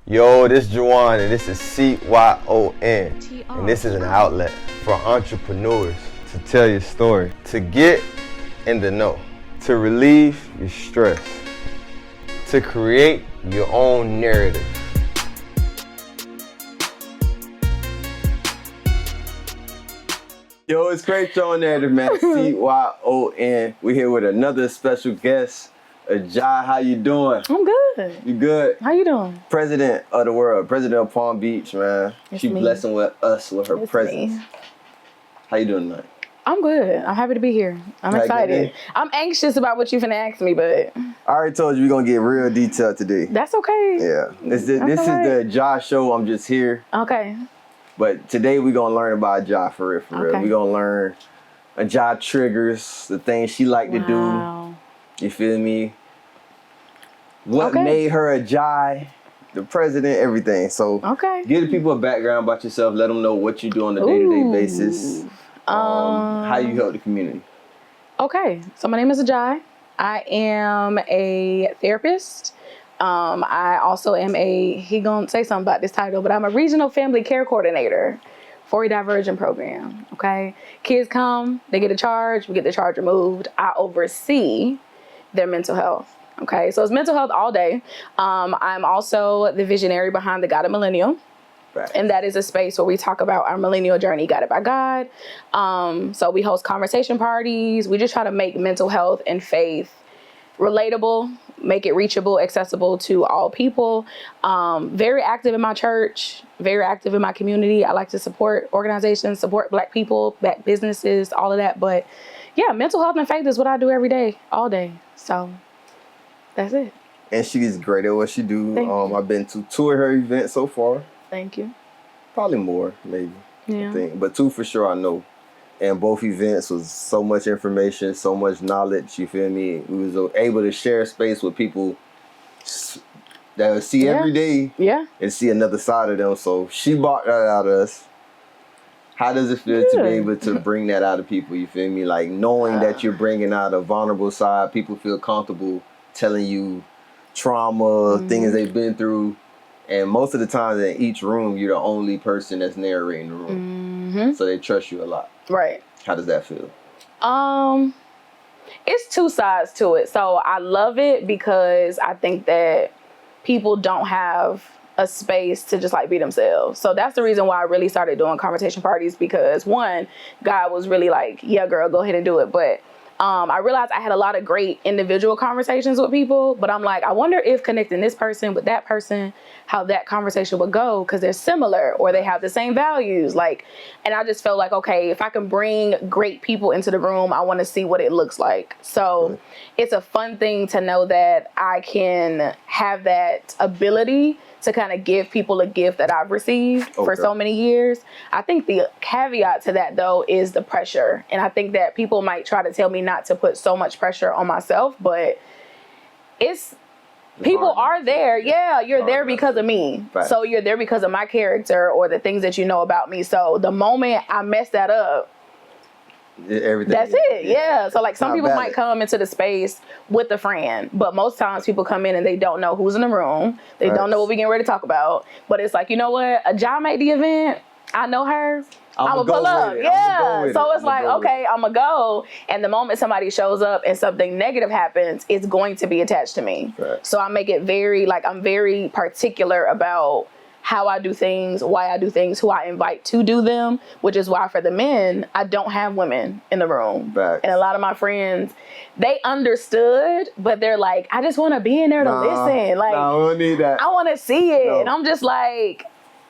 Yo, this is Juwan, and this is CYON, and this is an outlet for entrepreneurs to tell your story, to get in the know, to relieve your stress, to create your own narrative. Yo, it's great showing narrative, man. CYON. We're here with another special guest. Ajai, how you doing? I'm good. You good? How you doing? President of the world, President of Palm Beach, man. She blessing with us with her presence. Me. How you doing tonight? I'm good. I'm happy to be here. I'm excited. I'm anxious about what you finna ask me, but I already told you we're gonna get real detailed today. That's okay. Yeah. This is the Ajai show. I'm just here. Okay. But today we're gonna learn about Ajai for real, for real. We're gonna learn Ajai triggers, the things she like to do. You feel me? What made her Ajai, the president, everything. So give the people a background about yourself. Let them know what you do on a day-to-day basis. How you help the community. Okay. So my name is Ajai. I am a therapist. I also am he gonna say something about this title, but I'm a regional family care coordinator for a divergent program. Okay. Kids come, they get a charge, we get the charge removed. I oversee their mental health. Okay, so it's mental health all day. I'm also the visionary behind the Guided Millennial. Right. And that is a space where we talk about our millennial journey guided by God. So we host conversation parties. We just try to make mental health and faith relatable, make it reachable, accessible to all people. Very active in my church, very active in my community. I like to support organizations, support Black people, Black businesses, all of that. But yeah, mental health and faith is what I do every day, all day. So that's it. And she's great at what she do. I've been to 2 of her events so far. Thank you. Probably more, maybe. Yeah. I think. But 2 for sure I know. And both events was so much information, so much knowledge, you feel me? We was able to share space with people that would see every day and see another side of them. So she brought that out of us. How does it feel to be able to bring that out of people, you feel me? Like knowing that you're bringing out a vulnerable side, people feel comfortable telling you trauma, things they've been through. And most of the time in each room, you're the only person that's narrating the room. So they trust you a lot. Right. How does that feel? It's 2 sides to it. So I love it because I think that people don't have a space to just like be themselves. So that's the reason why I really started doing conversation parties, because 1, God was really like, yeah, girl, go ahead and do it. But I realized I had a lot of great individual conversations with people, but I'm like, I wonder if connecting this person with that person, how that conversation would go, because they're similar or they have the same values. And I just felt like, okay, if I can bring great people into the room, I want to see what it looks like. So it's a fun thing to know that I can have that ability to kind of give people a gift that I've received for so many years. I think the caveat to that, though, is the pressure. And I think that people might try to tell me not to put so much pressure on myself, but people are there. Yeah, you're there because of me. Right. So you're there because of my character or the things that you know about me. So the moment I mess that up, everything. That's it. Yeah. So like some people might come into the space with a friend, but most times people come in and they don't know who's in the room. They don't know what we're getting ready to talk about. But it's like, you know what? Ajai made the event. I know her. I'm gonna pull up. Yeah. So it's like, okay, I'm gonna go. And the moment somebody shows up and something negative happens, it's going to be attached to me. Right. So I make it I'm very particular about how I do things, why I do things, who I invite to do them, which is why for the men, I don't have women in the room. Right. And a lot of my friends, they understood, but they're like, I just want to be in there to listen. Like, no, we don't need that. I want to see it. No. And I'm just like,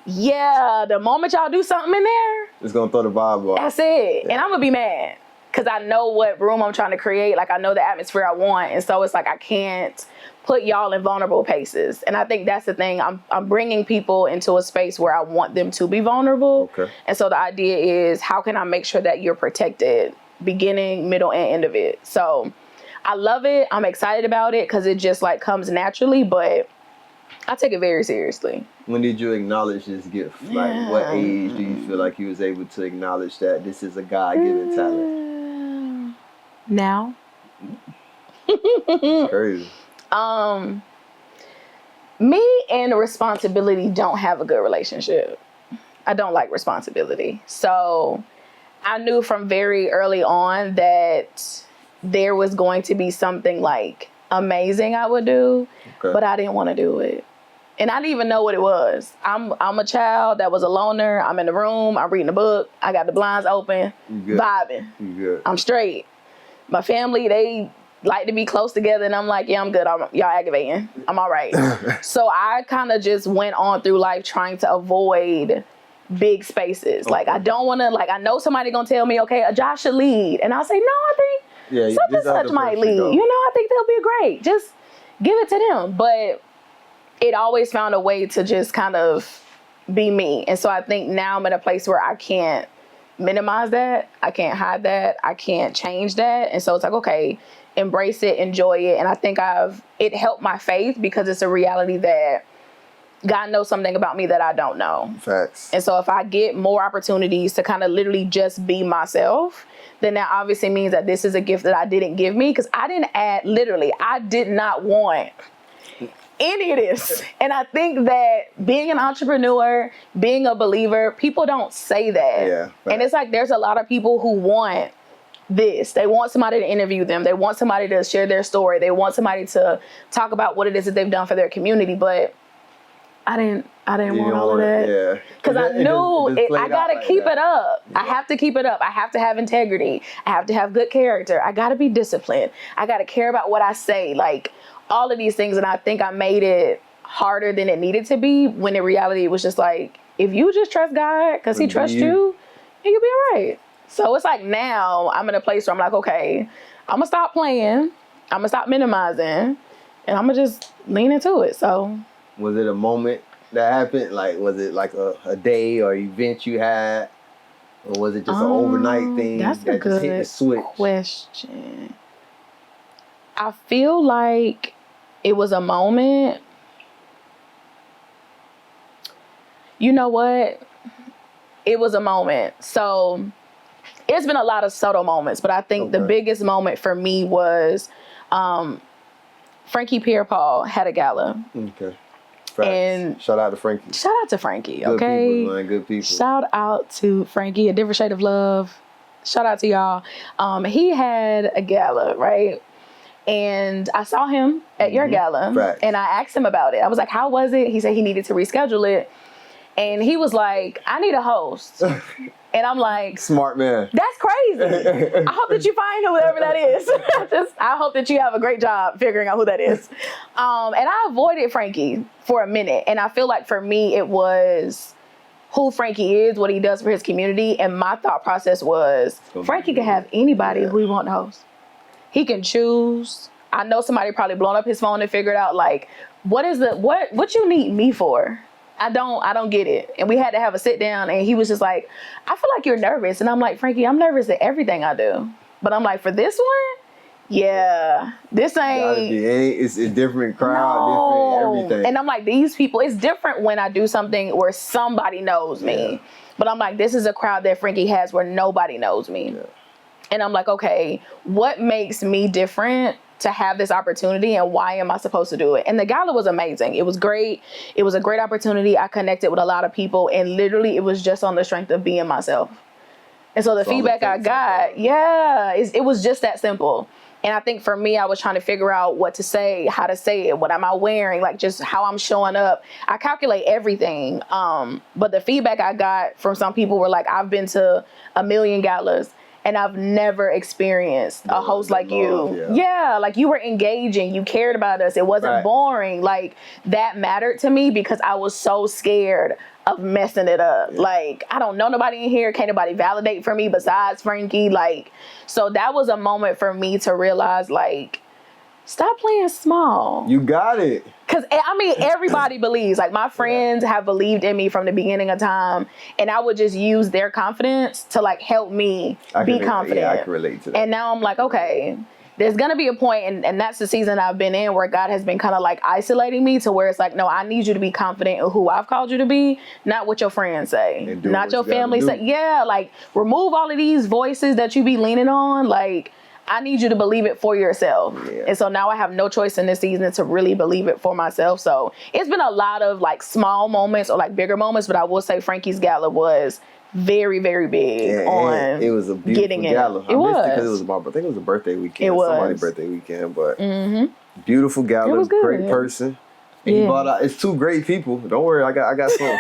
yeah, the moment y'all do something in there, it's going to throw the vibe off. That's it. Yeah. And I'm going to be mad because I know what room I'm trying to create. Like, I know the atmosphere I want. And so it's like, I can't put y'all in vulnerable places. And I think that's the thing. I'm bringing people into a space where I want them to be vulnerable. Okay. And so the idea is, how can I make sure that you're protected, beginning, middle, and end of it? So I love it. I'm excited about it because it just like comes naturally, but I take it very seriously. When did you acknowledge this gift? Like, what age do you feel like you was able to acknowledge that this is a God-given talent? Now. It's crazy. Me and responsibility don't have a good relationship. I don't like responsibility. So I knew from very early on that there was going to be something like amazing I would do, but I didn't want to do it. And I didn't even know what it was. I'm a child that was a loner. I'm in the room. I'm reading a book. I got the blinds open, vibing. I'm straight. My family, they like to be close together, and I'm like, yeah, I'm good. Y'all aggravating. I'm all right. So I kind of just went on through life trying to avoid big spaces. Like, I don't want to, like, I know somebody going to tell me, okay, Ajai should lead. And I'll say, no, I think such and such might lead. You know, I think they'll be great. Just give it to them. But it always found a way to just kind of be me. And so I think now I'm in a place where I can't minimize that. I can't hide that. I can't change that. And so it's like, okay, embrace it, enjoy it. And I think it helped my faith because it's a reality that God knows something about me that I don't know. Facts. And so if I get more opportunities to kind of literally just be myself, then that obviously means that this is a gift that I didn't give me, because I did not want any of this. And I think that being an entrepreneur, being a believer, people don't say that. Yeah, and it's like there's a lot of people who want this. They want somebody to interview them. They want somebody to share their story. They want somebody to talk about what it is that they've done for their community. But I didn't want all of that. Yeah. Because I knew I got to keep it up. Yeah. I have to keep it up. I have to have integrity. I have to have good character. I got to be disciplined. I got to care about what I say. Like, all of these things. And I think I made it harder than it needed to be, when in reality it was just like, if you just trust God because he trusts you, you'll be all right. So it's like now I'm in a place where I'm like, okay, I'm going to stop playing. I'm going to stop minimizing. And I'm going to just lean into it. So was it a moment that happened? Like, was it like a day or event you had? Or was it just an overnight thing? That's that a good just hit the switch? question. I feel like it was a moment. You know what? It was a moment. So it's been a lot of subtle moments, but I think the biggest moment for me was Frankie Pierre-Paul had a gala. Okay. Facts. And shout out to Frankie. Shout out to Frankie, good okay? People, man. Good people. Shout out to Frankie, a different shade of love. Shout out to y'all. He had a gala, right? And I saw him at your gala. Facts. And I asked him about it. I was like, how was it? He said he needed to reschedule it. And he was like, I need a host. And I'm like, smart man. That's crazy. I hope that you find whoever that is. I hope that you have a great job figuring out who that is. And I avoided Frankie for a minute. And I feel like for me, it was who Frankie is, what he does for his community. And my thought process was, Frankie can have anybody who he wants to host. He can choose. I know somebody probably blown up his phone and figured out, like, what you need me for? I don't get it. And we had to have a sit down, and he was just like, I feel like you're nervous. And I'm like, Frankie, I'm nervous at everything I do. But I'm like, for this one, yeah, this ain't. It's a different crowd, different everything. And I'm like, these people, it's different when I do something where somebody knows me. Yeah. But I'm like, this is a crowd that Frankie has where nobody knows me. Yeah. And I'm like, okay, what makes me different to have this opportunity, and why am I supposed to do it? And the gala was amazing. It was great. It was a great opportunity. I connected with a lot of people, and literally it was just on the strength of being myself. And so the feedback I got, it was just that simple. And I think for me, I was trying to figure out what to say, how to say it, what am I wearing, like just how I'm showing up. I calculate everything. But the feedback I got from some people were like, I've been to 1 million galas, and I've never experienced a host like you. Yeah, like you were engaging. You cared about us. It wasn't boring. Like that mattered to me because I was so scared of messing it up. Yeah. Like, I don't know nobody in here. Can't nobody validate for me besides Frankie. Like, so that was a moment for me to realize, like, stop playing small. You got it. Because, I mean, everybody believes. Like, my friends have believed in me from the beginning of time. And I would just use their confidence to, like, help me be confident. Yeah, I can relate to that. And now I'm like, okay, there's going to be a point, and that's the season I've been in, where God has been kind of, like, isolating me to where it's like, no, I need you to be confident in who I've called you to be, not what your friends say, not your family say. Yeah, like, remove all of these voices that you be leaning on. Like, I need you to believe it for yourself. Yeah. And so now I have no choice in this season to really believe it for myself. So it's been a lot of like small moments or like bigger moments, but I will say Frankie's gala was very, very big on it was a beautiful gala. It was. Because it was I think it was a birthday weekend. It was. Somebody's birthday weekend, but beautiful gala, it was good. Great person. And you brought out, it's two great people. Don't worry, I got some.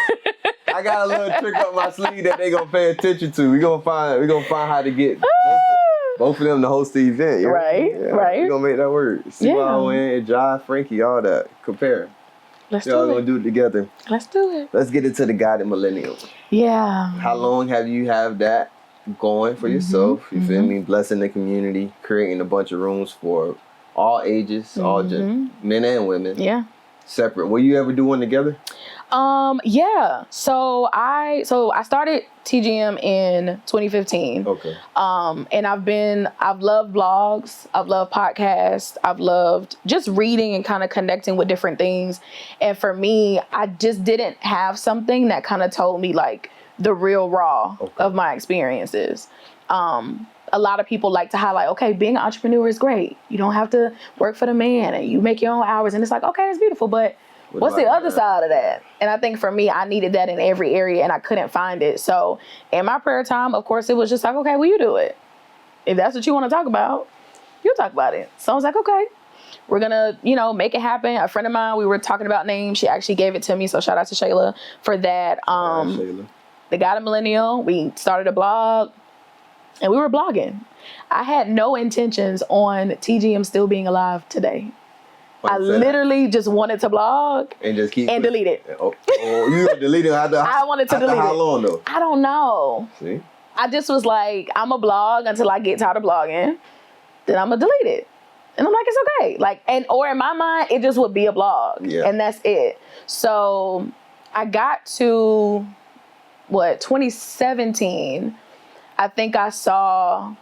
I got a little trick up my sleeve that they gonna pay attention to. We gonna find how to get both of them to host the event. Yeah? Right. We gonna make that work. CYON, Ajai, Frankie, all that. Compare. Let's Y'all gonna do it together. Let's do it. Let's get into the Guided Millennial. Yeah. How long have you have that going for yourself? You feel me? Blessing the community, creating a bunch of rooms for all ages, all men and women. Yeah. Separate. Will you ever do one together? Yeah. So I started TGM in 2015. Okay. And I've loved blogs. I've loved podcasts. I've loved just reading and kind of connecting with different things. And for me, I just didn't have something that kind of told me like the real raw of my experiences. A lot of people like to highlight, okay, being an entrepreneur is great. You don't have to work for the man and you make your own hours. And it's like, okay, it's beautiful, but what's the other side of that? And I think for me, I needed that in every area and I couldn't find it. So in my prayer time, of course, it was just like, okay, well, you do it. If that's what you want to talk about, you'll talk about it. So I was like, okay, we're going to, make it happen. A friend of mine, we were talking about names. She actually gave it to me. So shout out to Shayla for that. Shayla. The Guided Millennial, we started a blog. And we were blogging. I had no intentions on TGM still being alive today. I literally just wanted to blog and just delete it. Oh, you gonna delete it after? I wanted to delete it. How long though? I don't know. See, I just was like, I'm a blog until I get tired of blogging. Then I'm gonna delete it. And I'm like, it's okay. Or in my mind, it just would be a blog, and that's it. So I got to 2017. I think I saw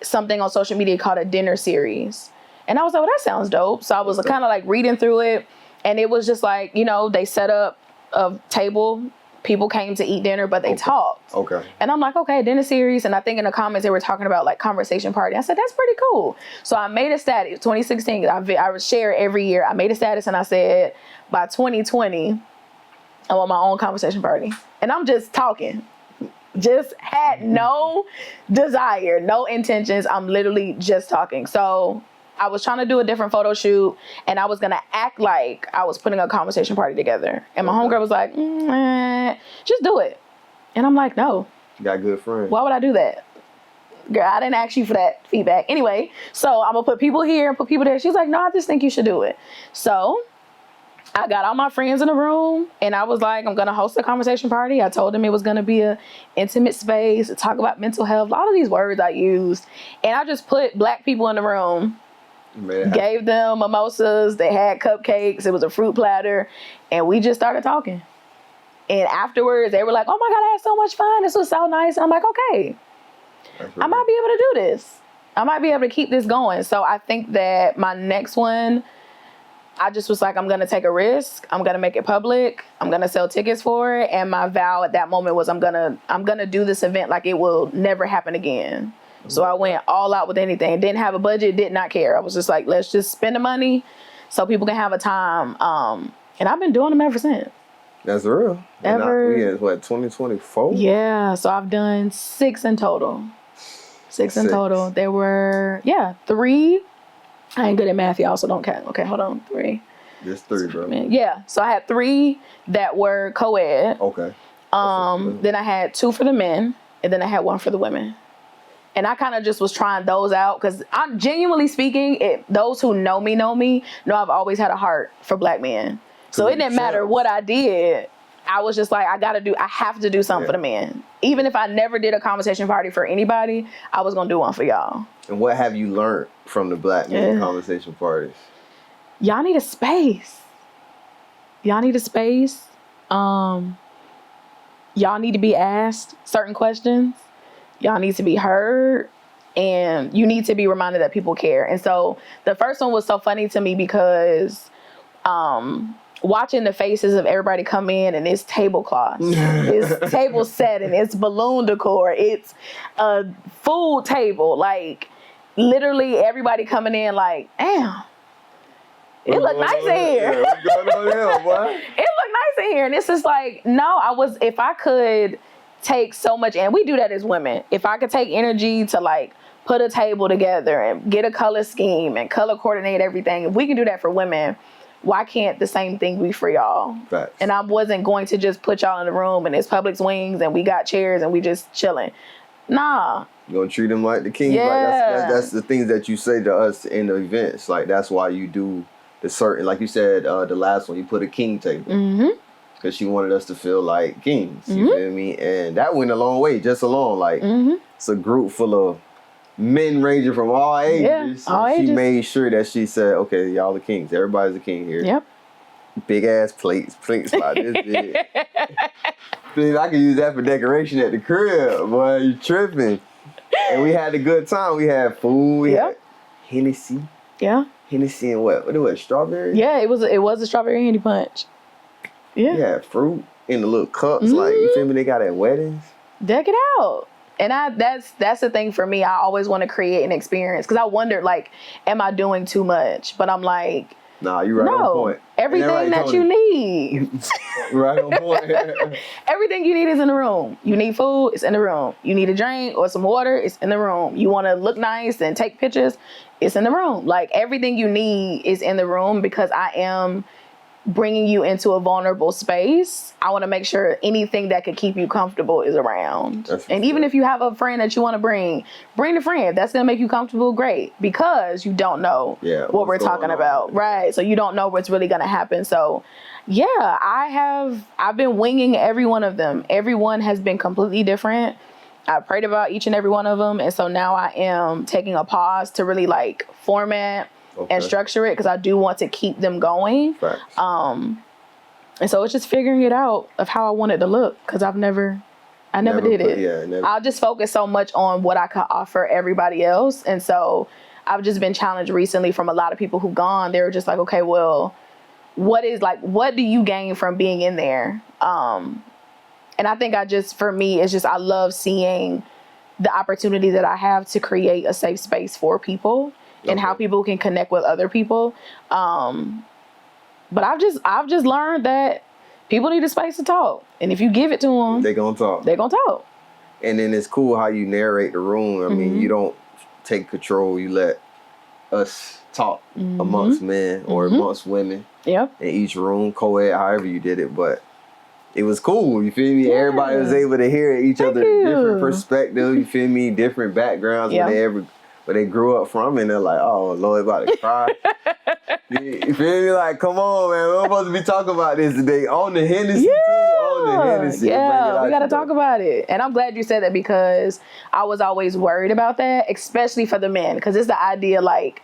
something on social media called a dinner series. And I was like, well, that sounds dope. So I was kind of like reading through it. And it was just like, they set up a table. People came to eat dinner, but they talked. Okay. And I'm like, okay, dinner series. And I think in the comments, they were talking about like conversation party. I said, that's pretty cool. So I made a status, 2016. I would share every year. I made a status and I said, by 2020, I want my own conversation party. And I'm just talking. Just had no desire, no intentions. I'm literally just talking. So I was trying to do a different photo shoot and I was going to act like I was putting a conversation party together. And my homegirl was like, just do it. And I'm like, no. You got good friends. Why would I do that? Girl, I didn't ask you for that feedback. Anyway, so I'm going to put people here and put people there. She's like, no, I just think you should do it. So I got all my friends in the room and I was like, I'm going to host a conversation party. I told them it was going to be an intimate space to talk about mental health. A lot of these words I used. And I just put Black people in the room, gave them mimosas. They had cupcakes. It was a fruit platter. And we just started talking. And afterwards, they were like, oh my God, I had so much fun. This was so nice. And I'm like, okay, I might be able to do this. I might be able to keep this going. So I think that my next one, I just was like, I'm going to take a risk. I'm going to make it public. I'm going to sell tickets for it. And my vow at that moment was I'm going to do this event like it will never happen again. So I went all out with anything. Didn't have a budget, did not care. I was just like, let's just spend the money so people can have a time. And I've been doing them ever since. That's real. We in 2024? Yeah. So I've done 6 in total. 6 in total. There were, 3. I ain't good at math, y'all, so don't count. Okay, hold on. 3. Just 3, bro. Yeah, so I had 3 that were co-ed. Okay. Then I had 2 for the men, and then I had 1 for the women. And I kind of just was trying those out because I'm genuinely speaking, those who know me know I've always had a heart for Black men. So it didn't matter what I did. I was just like, I have to do something for the men. Even if I never did a conversation party for anybody, I was going to do one for y'all. And what have you learned from the Black men conversation parties? Y'all need a space. Y'all need to be asked certain questions. Y'all need to be heard. And you need to be reminded that people care. And so the first one was so funny to me because watching the faces of everybody come in and it's tablecloths, it's table setting, it's balloon decor, it's a food table. Like, literally everybody coming in like, damn, it look nice in here. What's going on here, boy? It look nice in here. And it's just like, no, if I could take so much, and we do that as women, if I could take energy to like put a table together and get a color scheme and color coordinate everything, if we can do that for women, why can't the same thing be for y'all? Facts. And I wasn't going to just put y'all in the room and it's Publix wings and we got chairs and we just chilling. Nah. You're gonna treat them like the king. Yeah. Like that's the things that you say to us in the events. Like that's why you do the certain, like you said, the last one, you put a king table. Mm-hmm. Because she wanted us to feel like kings. You feel me? And that went a long way, just alone. Like it's a group full of men ranging from all ages. Yeah, all ages. She made sure that she said, okay, y'all the kings. Everybody's a king here. Yep. Big ass plates like this big. I could use that for decoration at the crib, boy. You tripping. And we had a good time. We had food. We had Hennessy. Yeah. Hennessy and what was it, strawberry? Yeah, it was a strawberry Henny punch. Yeah. We had fruit in the little cups. Like, you feel me? They got at weddings. Deck it out. And that's the thing for me. I always want to create an experience because I wondered, like, am I doing too much? But I'm like, nah, you're right on point. Everything that you need. Right on point. Everything you need is in the room. You need food, it's in the room. You need a drink or some water, it's in the room. You want to look nice and take pictures, it's in the room. Like, everything you need is in the room because I am bringing you into a vulnerable space. I want to make sure anything that could keep you comfortable is around. And even if you have a friend that you want to bring the friend. If that's going to make you comfortable, great. Because you don't know what we're talking about. Right. So you don't know what's really going to happen. So yeah, I've been winging every one of them. Everyone has been completely different. I prayed about each and every one of them. And so now I am taking a pause to really like format and structure it because I do want to keep them going. Facts. And so it's just figuring it out of how I want it to look because I never did it. Yeah, never. I'll just focus so much on what I could offer everybody else. And so I've just been challenged recently from a lot of people who've gone. They were just like, okay, well, what do you gain from being in there? And I think for me, it's just, I love seeing the opportunity that I have to create a safe space for people and how people can connect with other people. But I've just learned that people need a space to talk. And if you give it to them, they're going to talk. They're going to talk. And then it's cool how you narrate the room. I mean, you don't take control. You let us talk amongst men or amongst women in each room, co-ed, however you did it. But it was cool. You feel me? Yeah. Everybody was able to hear each other different perspectives. You feel me? Different backgrounds where they grew up from, and they're like, "Oh Lord, about to cry." You feel me? Like, come on, man. We're supposed to be talking about this today on the Hennessy. Yeah, on the Hennessy. Yeah, we got to talk about it. And I'm glad you said that because I was always worried about that, especially for the men, because it's the idea like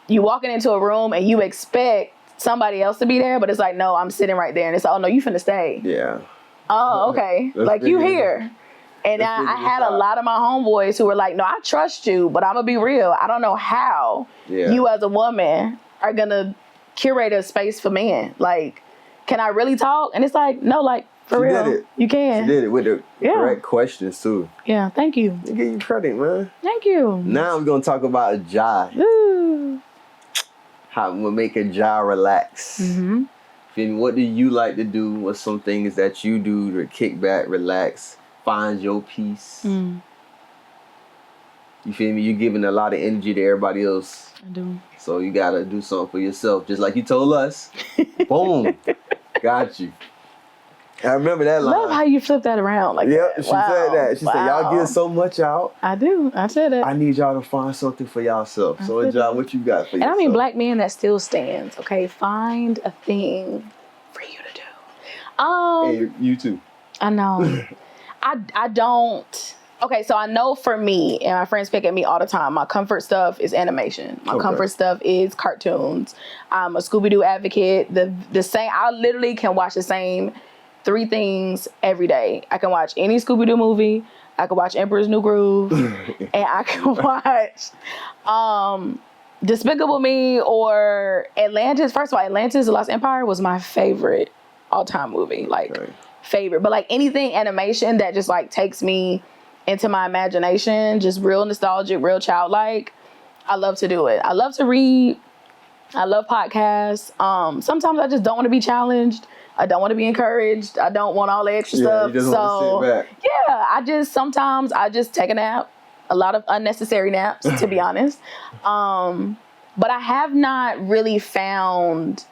you walking into a room and you expect somebody else to be there, but it's like, no, I'm sitting right there, and it's like, oh no, you finna stay. Yeah. Oh, okay. Like you here. And I had a lot of my homeboys who were like, no, I trust you, but I'm going to be real. I don't know how you as a woman are going to curate a space for men. Like, can I really talk? And it's like, no, like, for real, you can. She did it with the correct questions, too. Yeah, thank you. I give you credit, man. Thank you. Now we're going to talk about Ajai. Ooh. How we'll make Ajai relax. Mm-hmm. What do you like to do? What's some things that you do to kick back, relax, find your peace? You feel me? You're giving a lot of energy to everybody else. I do. So you gotta do something for yourself, just like you told us. Boom, got you. I remember that line. Love how you flip that around. Like, yep, she said that. She said, y'all give so much out. I do. I said that. I need y'all to find something for yourself. So, Ajai, what you got for yourself? And I mean, black men, that still stands. Okay, find a thing for you to do. Hey, you too. I know. I don't. Okay, so I know for me, and my friends pick at me all the time, my comfort stuff is animation. My comfort stuff is cartoons. I'm a Scooby-Doo advocate. The same, I literally can watch the same 3 things every day. I can watch any Scooby-Doo movie. I can watch Emperor's New Groove. And I can watch Despicable Me or Atlantis. First of all, Atlantis, The Lost Empire was my favorite all-time movie. Like, favorite. But like anything animation that just like takes me into my imagination, just real nostalgic, real childlike, I love to do it. I love to read. I love podcasts. Sometimes I just don't want to be challenged. I don't want to be encouraged. I don't want all the extra stuff. You just want to sit back. Yeah, sometimes I just take a nap. A lot of unnecessary naps, to be honest. But I have not really found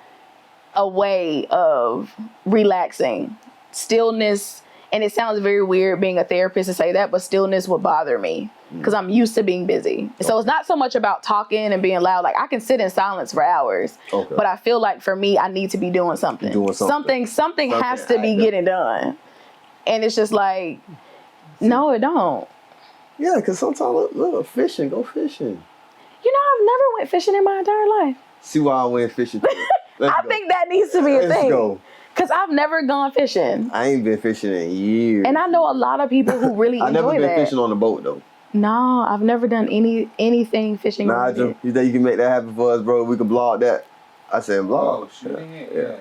a way of relaxing. Stillness, and it sounds very weird being a therapist to say that, but stillness would bother me because I'm used to being busy. So it's not so much about talking and being loud. Like I can sit in silence for hours, but I feel like for me, I need to be doing something. Something has to be getting done. And it's just like, no, it don't. Yeah, because sometimes, look, fishing, go fishing. You know, I've never went fishing in my entire life. See why I went fishing. I think that needs to be a thing. Let's go. Because I've never gone fishing. I ain't been fishing in years. And I know a lot of people who really enjoy that. I never been fishing on the boat, though. No, I've never done anything fishing. Nigel, you think you can make that happen for us, bro? We can blog that. I said blog. Oh, shooting it? Yeah.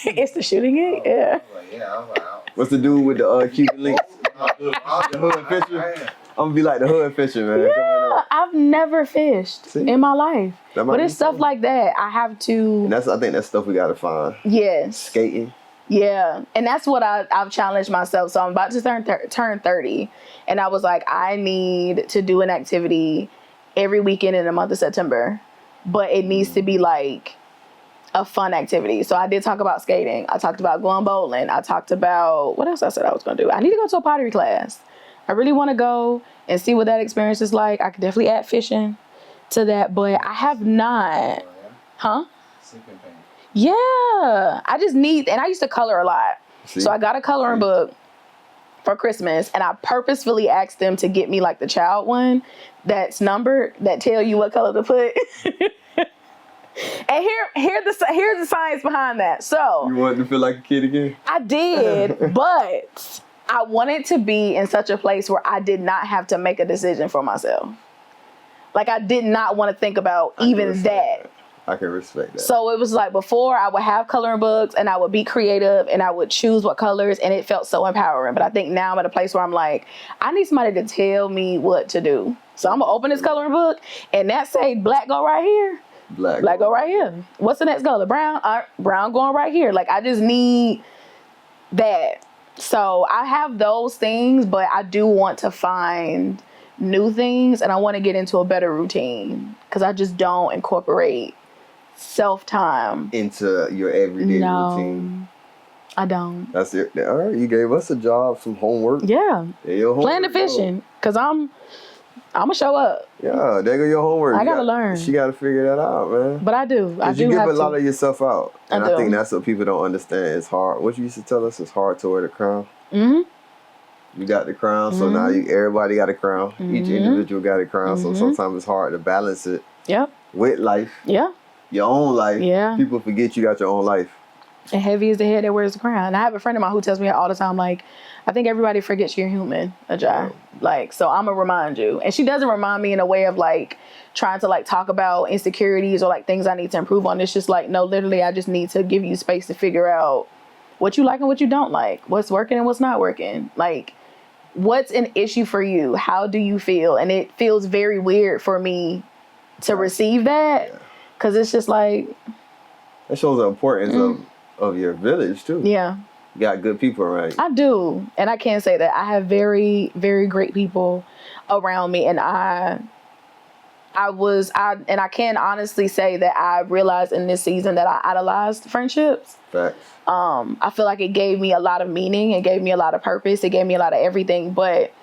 It's the shooting it? Yeah. I was like, what's the dude with the Cuban links? The hood fisher? I'm gonna be like the hood fisher, man. Yeah, I've never fished in my life. But it's stuff like that. I have to. And I think that's stuff we gotta find. Yes. Skating. Yeah, and that's what I've challenged myself. So I'm about to turn 30, and I was like, I need to do an activity every weekend in the month of September, but it needs to be like a fun activity. So I did talk about skating. I talked about going bowling. I talked about, what else I said I was going to do? I need to go to a pottery class. I really want to go and see what that experience is like. I could definitely add fishing to that, but I have not. Huh? Yeah, I just need, and I used to color a lot. So I got a coloring book for Christmas, and I purposefully asked them to get me like the child one that's numbered, that tell you what color to put. And here's the science behind that. So you wanted to feel like a kid again? I did, but I wanted to be in such a place where I did not have to make a decision for myself. Like I did not want to think about even that. I can respect that. So it was like before I would have coloring books and I would be creative and I would choose what colors, and it felt so empowering. But I think now I'm at a place where I'm like, I need somebody to tell me what to do. So I'm gonna open this coloring book and that say black go right here. Black go right here. What's the next color? Brown. Brown going right here. Like I just need that. So I have those things, but I do want to find new things, and I want to get into a better routine because I just don't incorporate self-time into your everyday routine. I don't. That's it. All right, you gave us a job, some homework. Yeah. Your homework. Plan the fishing, because I'm gonna show up. Yeah, there go your homework. I gotta learn. She gotta figure that out, man. But I do. I do. You give have a lot of yourself out, and I think that's what people don't understand. It's hard. What you used to tell us is hard to wear the crown. Mm-hmm. You got the crown, so now everybody got a crown. Mm-hmm. Each individual got a crown, so sometimes it's hard to balance it. Yep. With life. Yeah. Your own life. Yeah. People forget you got your own life. And heavy is the head that wears the crown. And I have a friend of mine who tells me all the time, like, I think everybody forgets you're human, Ajai. Like, so I'm gonna remind you. And she doesn't remind me in a way of like trying to like talk about insecurities or like things I need to improve on. It's just like, no, literally, I just need to give you space to figure out what you like and what you don't like, what's working and what's not working. Like, what's an issue for you? How do you feel? And it feels very weird for me to receive that. Cause it's just like, that shows the importance of your village too. Yeah. You got good people around you. I do. And I can say that I have very, very great people around me. And I can honestly say that I realized in this season that I idolized friendships. Facts. I feel like it gave me a lot of meaning. It gave me a lot of purpose. It gave me a lot of everything. But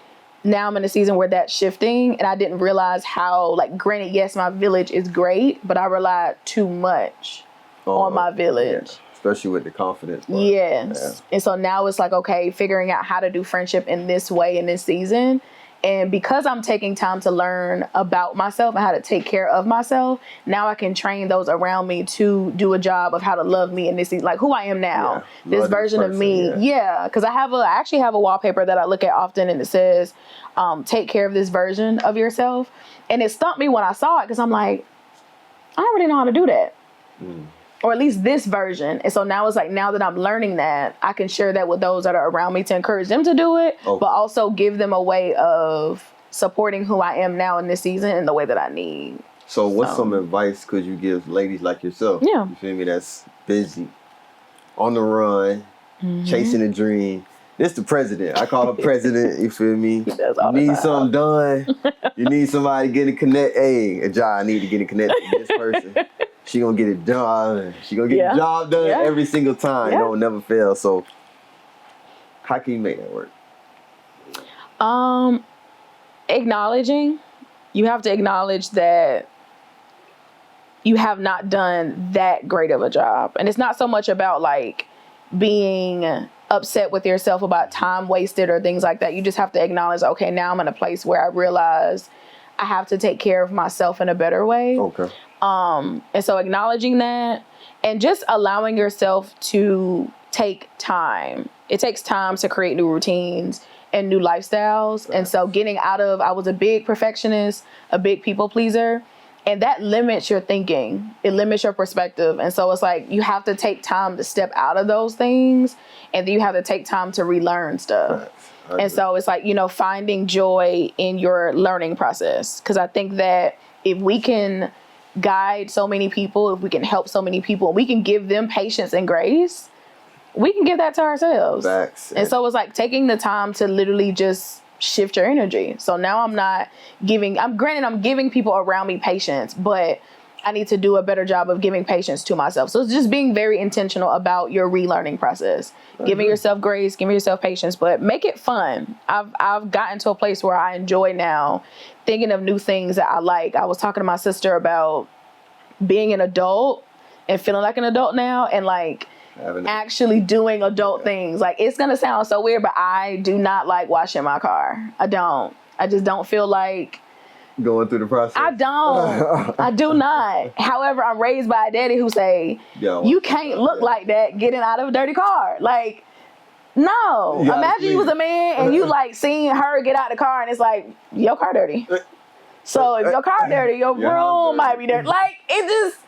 now I'm in a season where that's shifting, and I didn't realize how, like, granted, yes, my village is great, but I relied too much on my village. Yeah. Especially with the confidence part. Yes. Yeah. And so now it's like, okay, figuring out how to do friendship in this way in this season. And because I'm taking time to learn about myself and how to take care of myself, now I can train those around me to do a job of how to love me in this season, like who I am now, this version of me. Yeah. Because I actually have a wallpaper that I look at often, and it says, take care of this version of yourself. And it stumped me when I saw it, because I'm like, I don't really know how to do that. Or at least this version. And so now it's like, now that I'm learning that, I can share that with those that are around me to encourage them to do it, but also give them a way of supporting who I am now in this season in the way that I need. So what's some advice could you give ladies like yourself? Yeah. You feel me? That's busy, on the run, chasing a dream. This the president. I call her president. You feel me? He does all you the need time. something done. You need somebody getting connect. Hey, Ajai, I need to get connected with this person. She gonna get it done. She gonna get the job done every single time. It don't never fail. So how can you make that work? Acknowledging. You have to acknowledge that you have not done that great of a job. And it's not so much about like being upset with yourself about time wasted or things like that. You just have to acknowledge, okay, now I'm in a place where I realize I have to take care of myself in a better way. Okay. And so acknowledging that and just allowing yourself to take time. It takes time to create new routines and new lifestyles. And so getting out of, I was a big perfectionist, a big people pleaser, and that limits your thinking. It limits your perspective. And so it's like, you have to take time to step out of those things. And then you have to take time to relearn stuff. And so it's like, you know, finding joy in your learning process. Because I think that if we can guide so many people, if we can help so many people, we can give them patience and grace, we can give that to ourselves. Facts. And so it's like taking the time to literally just shift your energy. So now I'm not giving, I'm giving people around me patience, but I need to do a better job of giving patience to myself. So it's just being very intentional about your relearning process, giving yourself grace, giving yourself patience, but make it fun. I've gotten to a place where I enjoy now thinking of new things that I like. I was talking to my sister about being an adult and feeling like an adult now and like actually doing adult things. Like, it's going to sound so weird, but I do not like washing my car. I just don't feel like going through the process. I don't. I do not. However, I'm raised by a daddy who say, you can't look like that getting out of a dirty car. Like, no. Imagine you was a man and you like seeing her get out of the car and it's like, your car dirty. So if your car dirty, your room might be dirty. Like, it just,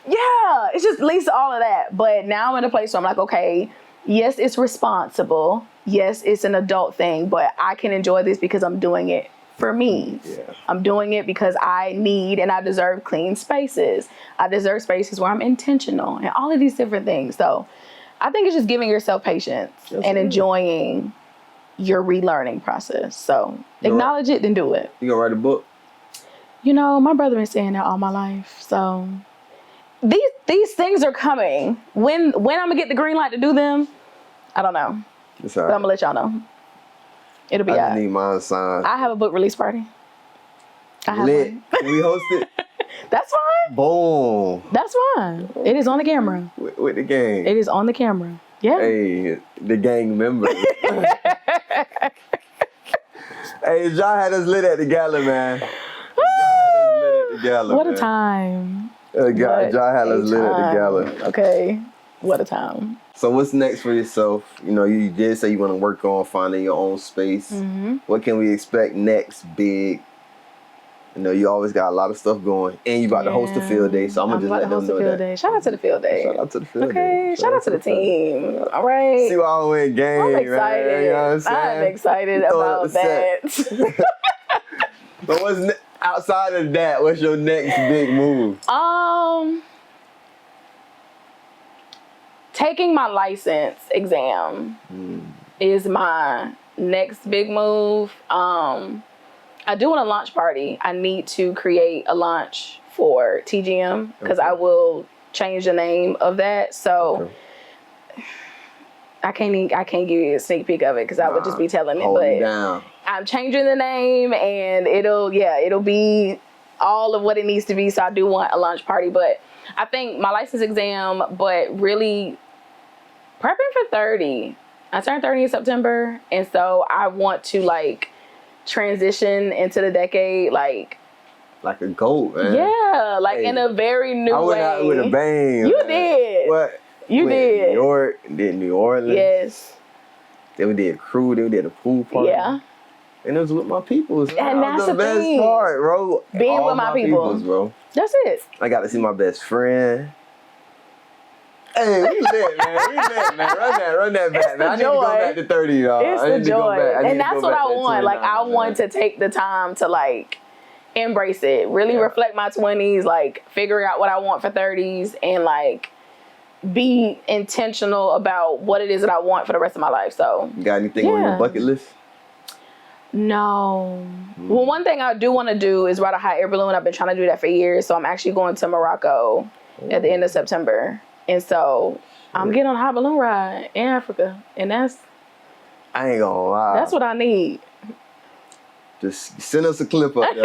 it just leads to all of that. But now I'm in a place where I'm like, okay, yes, it's responsible. Yes, it's an adult thing, but I can enjoy this because I'm doing it for me. I'm doing it because I need and I deserve clean spaces. I deserve spaces where I'm intentional and all of these different things. So I think it's just giving yourself patience and enjoying your relearning process. So acknowledge it, then do it. You gonna write a book? You know, my brother been saying that all my life. So these things are coming. When I'm gonna get the green light to do them, I don't know. But I'm gonna let y'all know. It'll be I need mine signed. I have a book release party. I have Lit. one. Can we host it? That's fine. Boom. That's fine. It is on the camera. With the gang. It is on the camera. Yeah. Hey, the gang members. Hey, Ajai had us lit at the gala, man. What a time. Ajai had us lit at the gala. Okay. What a time. So what's next for yourself? You know, you did say you want to work on finding your own space. What can we expect next big? You know, you always got a lot of stuff going. And you about to host a field day, so I'm going to just let them know that. Shout out to the field day. Shout out to the field day. Okay, shout out to the team. All right. CYON gang, I'm excited. man. You know what I'm saying? I'm excited about that. But what's outside of that, what's your next big move? Taking my license exam is my next big move. I do want a launch party. I need to create a launch for TGM because I will change the name of that. So I can't give you a sneak peek of it because I would just be telling it. But I'm changing the name and it'll be all of what it needs to be. So I do want a launch party, but I think my license exam, but really prepping for 30. I turned 30 in September. And so I want to like transition into the decade like a goat, man. Yeah, like in a very new way. I went out with a bang. You did. What? You did. New York, did New Orleans. Yes. Then we did a crew, then we did a pool party. Yeah. And it was with my peoples. And that's the best thing. part, bro. Being with my peoples, bro. That's it. I got to see my best friend. Hey, we lit, man. We lit, man. Run that back, man. I need to go back to 30, y'all. It's the joy. And that's what I want. Like, I want to take the time to, like, embrace it. Really reflect my 20s, like figure out what I want for 30s, and like be intentional about what it is that I want for the rest of my life. So, you got anything on your bucket list? No. Well, one thing I do want to do is ride a hot air balloon. I've been trying to do that for years. So I'm actually going to Morocco at the end of September. And so I'm getting on a hot balloon ride in Africa. And I ain't gonna lie. That's what I need. Just send us a clip up there.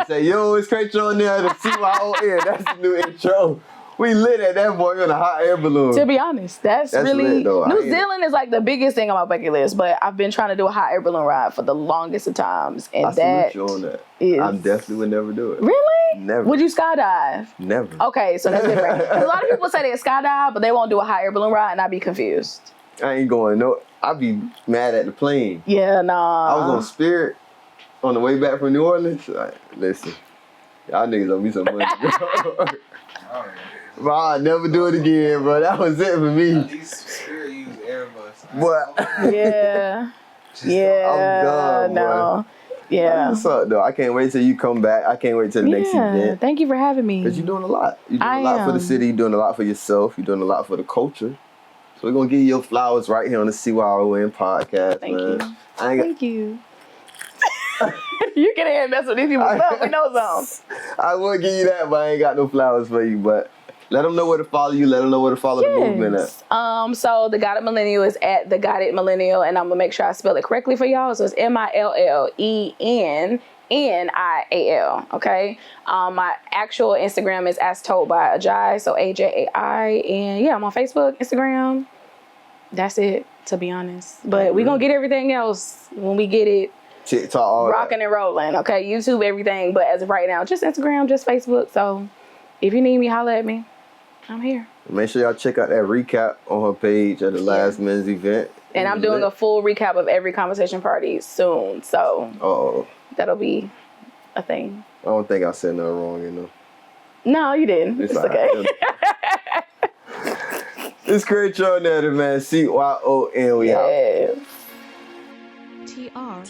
Say, yo, it's Krazier on there, the CYON. That's the new intro. We lit at that boy on a hot air balloon. To be honest, that's really... lit, though. New Zealand is like the biggest thing on my bucket list, but I've been trying to do a hot air balloon ride for the longest of times. And I salute you on that. I definitely would never do it. Really? Never. Would you skydive? Never. Okay, so that's different. 'Cause a lot of people say they skydive, but they won't do a hot air balloon ride, and I'd be confused. I ain't going, no. I'd be mad at the plane. Yeah, nah. I was on Spirit on the way back from New Orleans. Like, listen, y'all niggas owe me some money. But I'll never do it again, bro. That was it for me. At least Spirit use Airbus. What? Yeah. Yeah. I'm done, no. Yeah. What's up, though? I can't wait till you come back. I can't wait till the next event. Thank you for having me. Because you're doing a lot. You're doing a lot for the city. You're doing a lot for yourself. You're doing a lot for the culture. So we're going to give you your flowers right here on the CYON podcast, Thank man. you. Thank you. You can hear that's what these people stuff. We know something. I would give you that, but I ain't got no flowers for you. But let them know where to follow you. Let them know where to follow the movement at. So the Guided Millennial is at the Guided Millennial, and I'm gonna make sure I spell it correctly for y'all. So it's MILLENNIAL. Okay. My actual Instagram is as told by Ajai. So AJAI, and yeah, I'm on Facebook, Instagram. That's it, to be honest. But we gonna get everything else when we get it. TikTok, all rocking and rolling. Okay, YouTube, everything. But as of right now, just Instagram, just Facebook. So if you need me, holler at me. I'm here. Make sure y'all check out that recap on her page at the last men's event. And I'm doing a full recap of every conversation party soon. So that'll be a thing. I don't think I said nothing wrong, you know. No, you didn't. It's okay. It's Krazier on there, man. CYON. We out. TR.